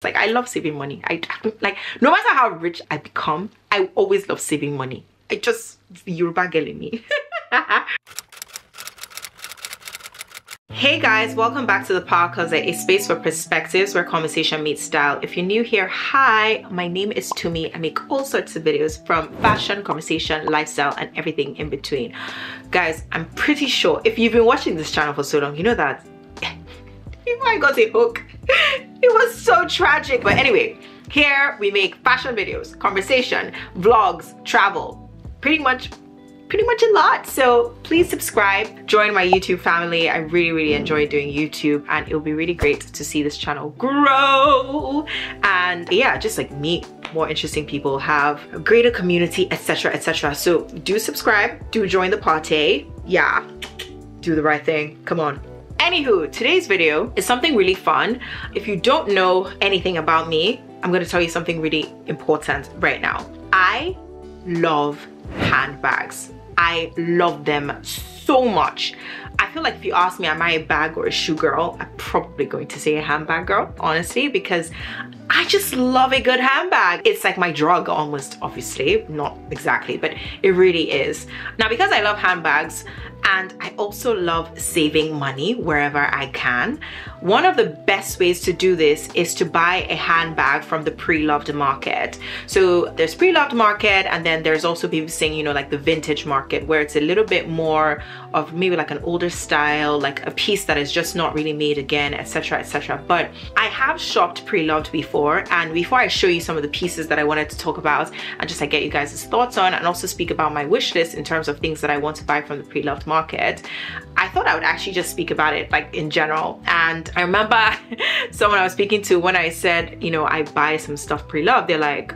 Like, I love saving money. Like, no matter how rich I become, I always love saving money. Yoruba girl in me. Hey guys, welcome back to the Power Closet, a space for perspectives where conversation meets style. If you're new here, hi, my name is Tumi. I make all sorts of videos from fashion, conversation, lifestyle, and everything in between. Guys, I'm pretty sure if you've been watching this channel for so long, you know that before I got a hook, it was so tragic. But anyway, here we make fashion videos, conversation, vlogs, travel, pretty much a lot. So please subscribe, join my YouTube family. I really enjoy doing YouTube, and it'll be really great to see this channel grow and yeah, just like meet more interesting people, have a greater community, etc, etc. So do subscribe, do join the party. Yeah, do the right thing, come on. Anywho, today's video is something really fun. If you don't know anything about me, I'm going to tell you something really important right now. I love handbags. I love them so much. I feel like if you ask me, am I a bag or a shoe girl, I'm probably going to say a handbag girl, honestly, because I just love a good handbag. It's like my drug almost, obviously, not exactly, but it really is. Now, because I love handbags and I also love saving money wherever I can, one of the best ways to do this is to buy a handbag from the Preloved market. So there's Preloved market, and then there's also people saying, you know, like the vintage market, where it's a little bit more of maybe like an older style, like a piece that is just not really made again, etc, etc. But I have shopped Preloved before, and before I show you some of the pieces that I wanted to talk about and just like get you guys' thoughts on, and also speak about my wish list in terms of things that I want to buy from the Preloved market, I thought I would actually just speak about it like in general. And I remember someone I was speaking to, when I said, you know, I buy some stuff Preloved, they're like,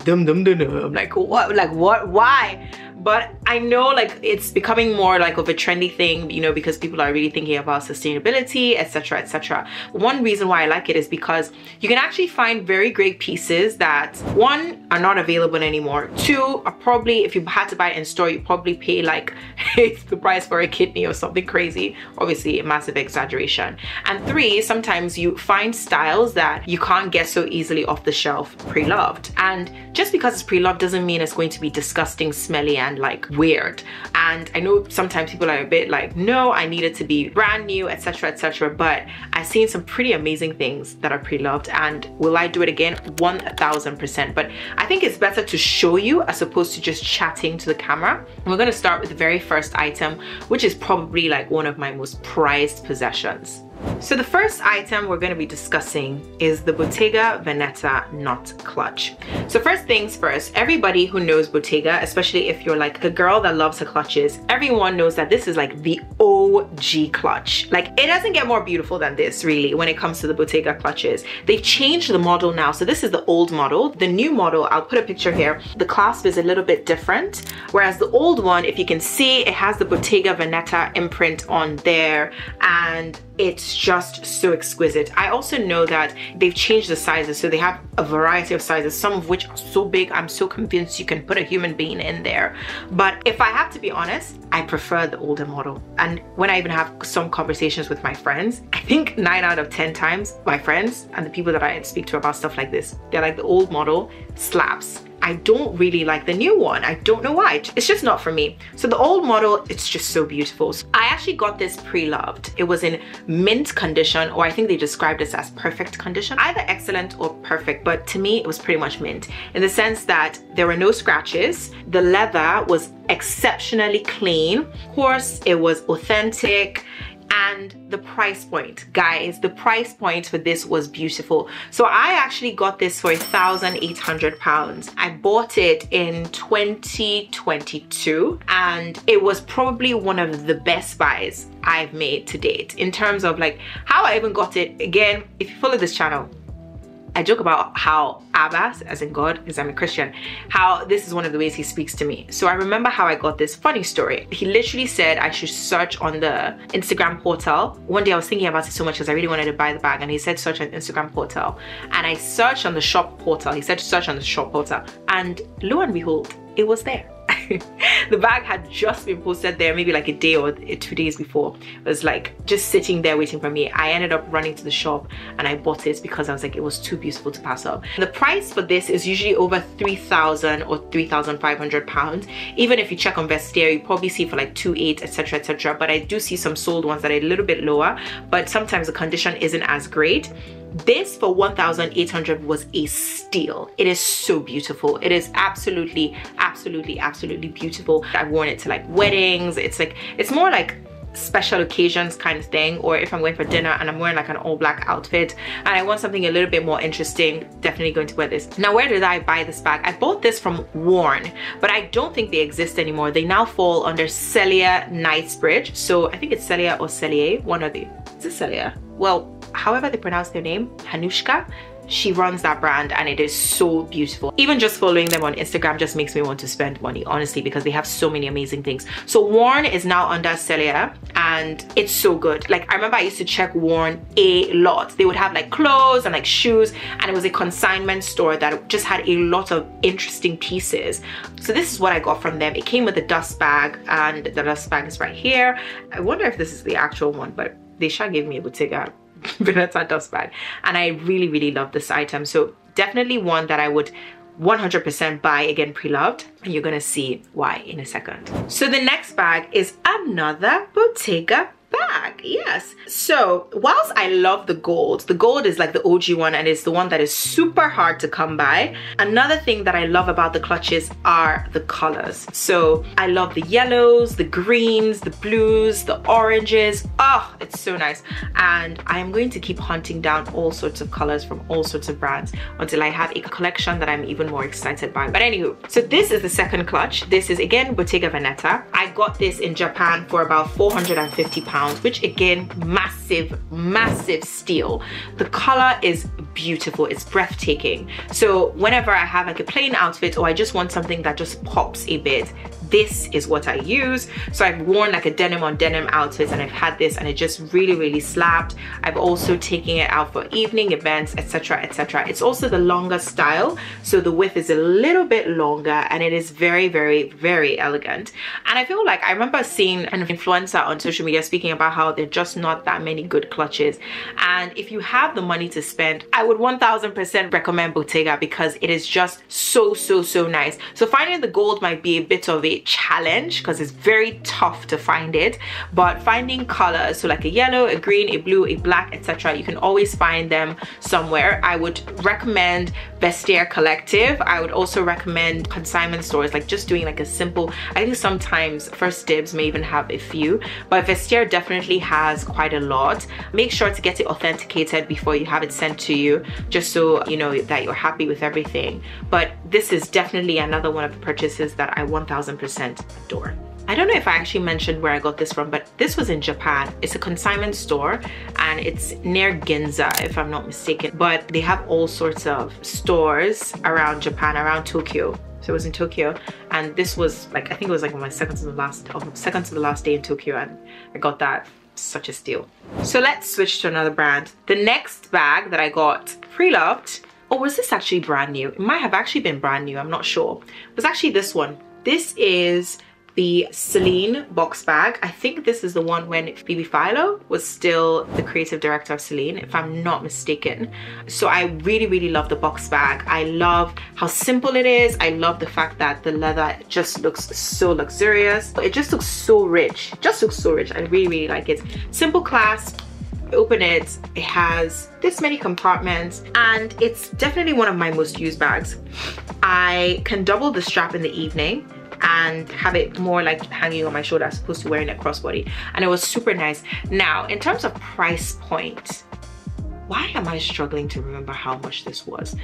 dum. I'm like, what? Like, what? Why? But I know like it's becoming more like of a trendy thing, you know, because people are really thinking about sustainability, etc, etc. One reason why I like it is because you can actually find very great pieces that, one, are not available anymore, two, are probably, if you had to buy it in store, you probably pay like the price for a kidney or something crazy, obviously a massive exaggeration, and three, sometimes you find styles that you can't get so easily off the shelf Preloved. And just because it's Preloved doesn't mean it's going to be disgusting, smelly, and like weird. And I know sometimes people are a bit like, no, I need it to be brand new, etc, etc. But I've seen some pretty amazing things that are Preloved, and will I do it again? 1000%. But I think it's better to show you as opposed to just chatting to the camera. And we're going to start with the very first item, which is probably like one of my most prized possessions. So the first item we're going to be discussing is the Bottega Veneta knot clutch. So first things first, everybody who knows Bottega, especially if you're like a girl that loves her clutches, everyone knows that this is like the OG clutch. Like, it doesn't get more beautiful than this really when it comes to the Bottega clutches. They've changed the model now. So this is the old model. The new model, I'll put a picture here. The clasp is a little bit different, whereas the old one, if you can see, it has the Bottega Veneta imprint on there, and it's just so exquisite. I also know that they've changed the sizes, so they have a variety of sizes, some of which are so big I'm so convinced you can put a human being in there. But if I have to be honest, I prefer the older model. And when I even have some conversations with my friends, I think 9 out of 10 times my friends and the people that I speak to about stuff like this, they're like, the old model slaps. I don't really like the new one. I don't know why. It's just not for me. So the old model, it's just so beautiful. So I actually got this Preloved. It was in mint condition, or I think they described this as perfect condition. Either excellent or perfect, but to me, it was pretty much mint in the sense that there were no scratches. The leather was exceptionally clean. Of course, it was authentic. And the price point, guys, the price point for this was beautiful. So I actually got this for £1,800. I bought it in 2022, and it was probably one of the best buys I've made to date in terms of like how I even got it. Again, if you follow this channel, I joke about how Abba, as in God, because I'm a Christian, how this is one of the ways he speaks to me. So I remember how I got this funny story. He literally said I should search on the Instagram portal. One day I was thinking about it so much because I really wanted to buy the bag, and he said search on Instagram portal. And I searched on the shop portal. He said search on the shop portal. And lo and behold, it was there. The bag had just been posted there maybe like a day or 2 days before. It was like just sitting there waiting for me. I ended up running to the shop and I bought it because I was like, it was too beautiful to pass up. The price for this is usually over 3,000 or 3,500 pounds. Even if you check on Vestiaire, you probably see for like 2,800, etc, etc. But I do see some sold ones that are a little bit lower, but sometimes the condition isn't as great. This for 1,800 was a steal. It is so beautiful. It is absolutely beautiful. I've worn it to like weddings. It's more like special occasions kind of thing, or if I'm going for dinner and I'm wearing like an all black outfit and I want something a little bit more interesting, definitely going to wear this. Now, where did I buy this bag? I bought this from Worn, but I don't think they exist anymore. They now fall under Celia Knightsbridge. So I think it's Celia or Cellier, one of the, is it Celia? Well, however they pronounce their name, Hanushka, she runs that brand and it is so beautiful. Even just following them on Instagram just makes me want to spend money, honestly, because they have so many amazing things. So Worn is now under Celia and it's so good. Like, I remember I used to check Worn a lot. They would have like clothes and like shoes, and it was a consignment store that just had a lot of interesting pieces. So this is what I got from them. It came with a dust bag, and the dust bag is right here. I wonder if this is the actual one, but they sure gave me a Bottega Veneta dust bag, and I really love this item. So definitely one that I would 100% buy again, Preloved, and you're gonna see why in a second. So the next bag is another Bottega bag. Yes, so whilst I love the gold is like the OG one and it's the one that is super hard to come by. Another thing that I love about the clutches are the colors. So I love the yellows, the greens, the blues, the oranges. Oh, it's so nice. And I am going to keep hunting down all sorts of colors from all sorts of brands until I have a collection that I'm even more excited by. But anywho, so this is the second clutch. This is again Bottega Veneta. I got this in Japan for about 450 pounds, which again, massive steal. The color is beautiful, it's breathtaking. So whenever I have like a plain outfit or I just want something that just pops a bit, this is what I use. So I've worn like a denim on denim outfit and I've had this and it just really slapped. I've also taken it out for evening events, etc, etc. It's also the longer style, so the width is a little bit longer and it is very elegant. And I feel like I remember seeing an influencer on social media speaking about how there are just not that many good clutches, and if you have the money to spend, I would 1000% recommend Bottega because it is just so nice. So finding the gold might be a bit of a challenge because it's very tough to find it, but finding colors, so like a yellow, a green, a blue, a black, etc., you can always find them somewhere. I would recommend Vestiaire Collective. I would also recommend consignment stores, like just doing like a simple, I think sometimes First Dibs may even have a few, but Vestiaire definitely has quite a lot. Make sure to get it authenticated before you have it sent to you, just so you know that you're happy with everything. But this is definitely another one of the purchases that I 1000% adore. I don't know if I actually mentioned where I got this from, but this was in Japan. It's a consignment store and it's near Ginza, if I'm not mistaken. But they have all sorts of stores around Japan, around Tokyo. So it was in Tokyo, and this was like, I think it was like my second to the last day in Tokyo, and I got that. Such a steal. So let's switch to another brand. The next bag that I got Preloved, or was this actually brand new? It might have actually been brand new, I'm not sure. It was actually this one. This is the Celine box bag. I think this is the one when Phoebe Philo was still the creative director of Celine, if I'm not mistaken. So I really love the box bag. I love how simple it is. I love the fact that the leather just looks so luxurious. It just looks so rich. It just looks so rich. I really like it. Simple clasp. Open it, it has this many compartments, and it's definitely one of my most used bags. I can double the strap in the evening and have it more like hanging on my shoulder as opposed to wearing a crossbody, and it was super nice. Now, in terms of price point, why am I struggling to remember how much this was?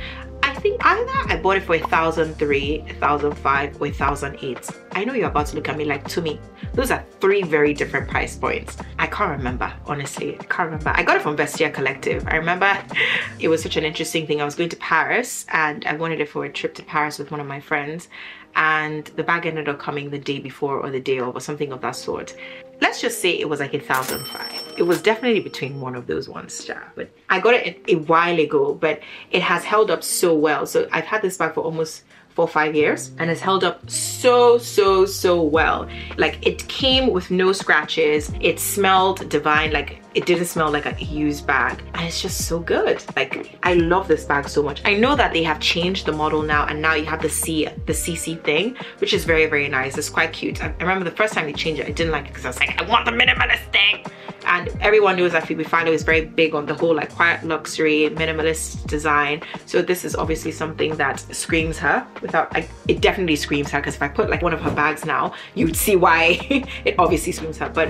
I think either I bought it for 1,003, 1,005, or 1,008. I know you're about to look at me like, Tumi, those are three very different price points. I can't remember, honestly, I can't remember. I got it from Vestiaire Collective. I remember it was such an interesting thing. I was going to Paris and I wanted it for a trip to Paris with one of my friends, and the bag ended up coming the day before or the day of or something of that sort. Let's just say it was like 1,005. It was definitely between one of those ones, yeah. But I got it a while ago, but it has held up so well. So I've had this bag for almost for 5 years and it's held up so well. Like, it came with no scratches. It smelled divine. Like, it didn't smell like a used bag, and it's just so good. Like, I love this bag so much. I know that they have changed the model now, and now you have the CC thing, which is very nice. It's quite cute. I remember the first time they changed it, I didn't like it because I was like, I want the minimalist thing. And everyone knows that Phoebe Philo is very big on the whole like quiet luxury, minimalist design. So this is obviously something that screams her. Without, like, it definitely screams her, because if I put like one of her bags now, you would see why it obviously screams her. But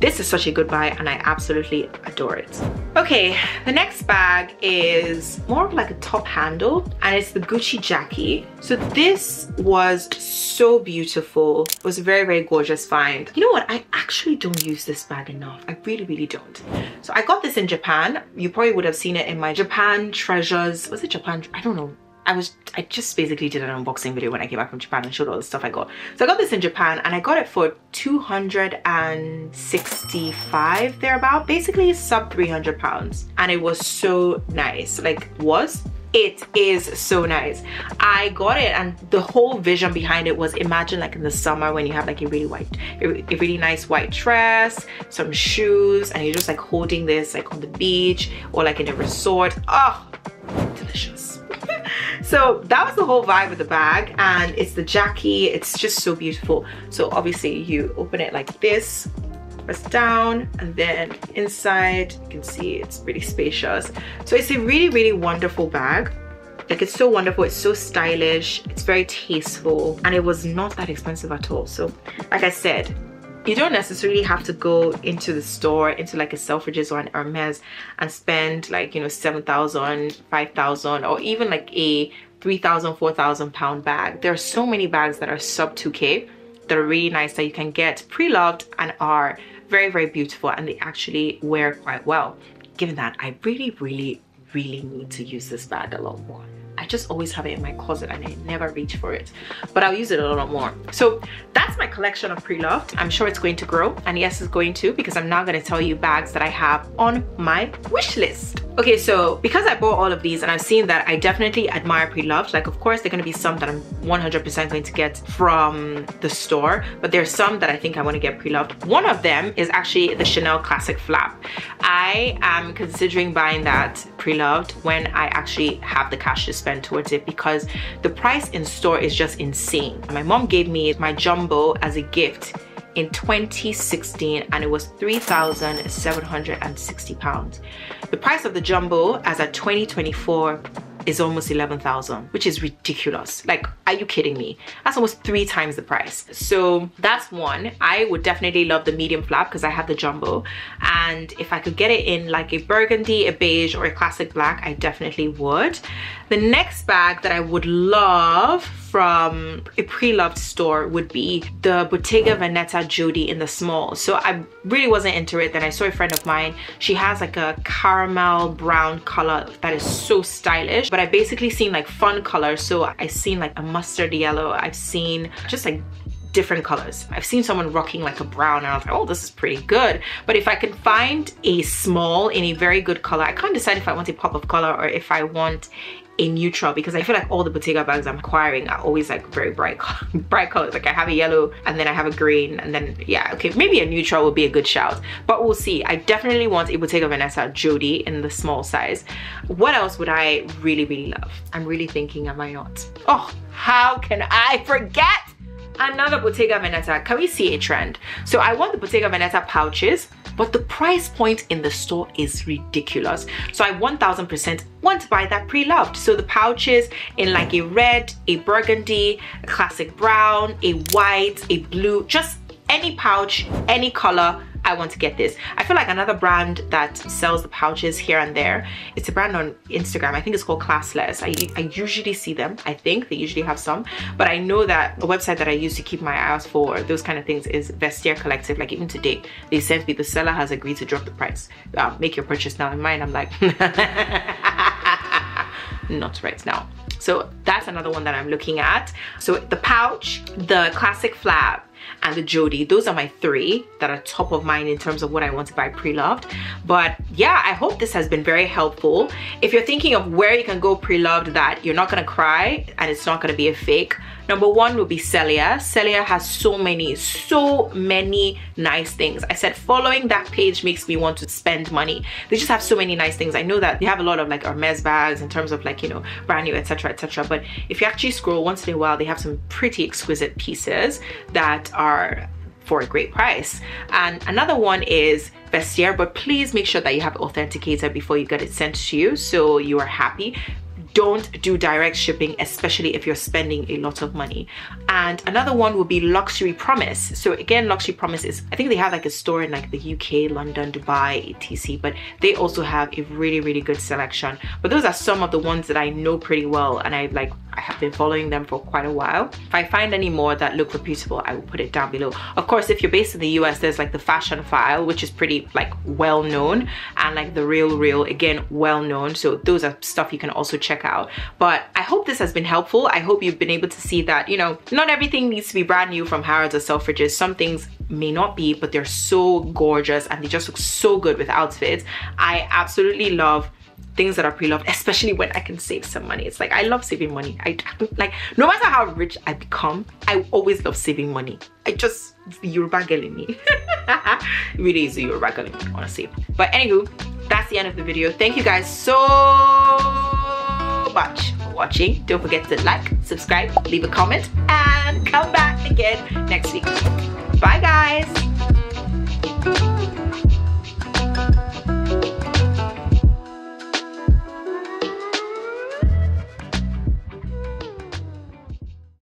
this is such a good buy and I absolutely adore it. Okay, the next bag is more of like a top handle, and it's the Gucci Jackie. So this was so beautiful. It was a very gorgeous find. You know what? I actually don't use this bag enough. I really don't. So I got this in Japan. You probably would have seen it in my Japan treasures. Was it Japan? I don't know. I just basically did an unboxing video when I came back from Japan and showed all the stuff I got. So I got this in Japan and I got it for 265 thereabout, basically sub 300 pounds. And it was so nice. Like, it is so nice. I got it, and the whole vision behind it was, imagine like in the summer when you have like a really nice white dress, some shoes, and you're just like holding this like on the beach or like in a resort. Oh, delicious. So that was the whole vibe of the bag, and it's the Jackie. It's just so beautiful. So obviously you open it like this, press down, and then inside you can see it's pretty spacious. So it's a really wonderful bag. Like, it's so wonderful, it's so stylish, it's very tasteful, and it was not that expensive at all. So like I said, you don't necessarily have to go into the store, into like a Selfridges or an Hermes, and spend like, you know, 7,000, 5,000, or even like a 3,000, 4,000 pound bag. There are so many bags that are sub 2K that are really nice, that you can get pre-loved and are very beautiful, and they actually wear quite well. Given that, I really need to use this bag a lot more. I just always have it in my closet and I never reach for it, but I'll use it a lot more. So that's my collection of pre-loved. I'm sure it's going to grow, and yes, it's going to, because I'm now going to tell you bags that I have on my wish list. Okay, so because I bought all of these and I've seen that I definitely admire pre-loved, like, of course, there are going to be some that I'm 100% going to get from the store, but there's some that I think I want to get pre-loved. One of them is actually the Chanel Classic Flap. I am considering buying that pre-loved when I actually have the cash to spend towards it, because the price in store is just insane. My mom gave me my jumbo as a gift in 2016 and it was 3,760 pounds. The price of the jumbo as at 2024 is almost 11,000, which is ridiculous. Like, are you kidding me? That's almost 3 times the price. So that's one. I would definitely love the medium flap because I have the jumbo, and if I could get it in like a burgundy, a beige, or a classic black, I definitely would. The next bag that I would love from a pre-loved store would be the Bottega Veneta Jodie in the small. So I really wasn't into it. Then I saw a friend of mine, she has like a caramel brown color that is so stylish, but I basically seen like fun colors. So I've seen like a mustard yellow, I've seen just like different colors. I've seen someone rocking like a brown and I was like, oh, this is pretty good. But if I can find a small in a very good color, I can't decide if I want a pop of color or if I want a neutral, because I feel like all the Bottega bags I'm acquiring are always like very bright colors. Like I have a yellow and then I have a green, and then yeah, okay, maybe a neutral would be a good shout, but we'll see. I definitely want a Bottega Veneta Jodie in the small size. What else would I really love? I'm really thinking, am I not? Oh, how can I forget another Bottega Veneta? Can we see a trend? So I want the Bottega Veneta pouches, but the price point in the store is ridiculous. So I 1000% want to buy that pre-loved. So the pouches in like a red, a burgundy, a classic brown, a white, a blue, just any pouch, any color, I want to get this. I feel like another brand that sells the pouches here and there, it's a brand on Instagram, I think it's called Classless. I usually see them. I think they usually have some, but I know that a website that I use to keep my eye out for those kind of things is Vestiaire Collective. Like even today, they sent me, the seller has agreed to drop the price. Make your purchase now. In mine, I'm like, not right now. So that's another one that I'm looking at. So the pouch, the classic flap, and the Jodie. Those are my 3 that are top of mind in terms of what I want to buy pre-loved. But yeah, I hope this has been very helpful. If you're thinking of where you can go pre-loved that you're not gonna cry and it's not gonna be a fake, number 1 would be Celia. Celia has so many nice things. I said following that page makes me want to spend money. They just have so many nice things. I know that they have a lot of like Hermes bags in terms of like, you know, brand new, etc, etc. But if you actually scroll once in a while, they have some pretty exquisite pieces that are for a great price. And another one is Vestiaire, but please make sure that you have authenticated before you get it sent to you so you are happy. Don't do direct shipping, especially if you're spending a lot of money. And another one would be Luxury Promise. So again, Luxury Promise is, I think they have like a store in like the UK, London, Dubai, etc. But they also have a really good selection. But those are some of the ones that I know pretty well, and I have been following them for quite a while. If I find any more that look reputable, I will put it down below. Of course, if you're based in the US, there's like the Fashion File, which is pretty like well known, and like the Real, again, well known. So those are stuff you can also check out. But I hope this has been helpful. I hope you've been able to see that, you know, not everything needs to be brand new from Harrods or Selfridges. Some things may not be, but they're so gorgeous and they just look so good with outfits. I absolutely love things that are pre-loved, especially when I can save some money. It's like, I love saving money. I like, no matter how rich I become, I always love saving money. It's the Yoruba girl in me. It really is the Yoruba girl in me, honestly. But anywho, that's the end of the video. Thank you guys so much for watching. Don't forget to like, subscribe, leave a comment, and come back again next week. Bye guys.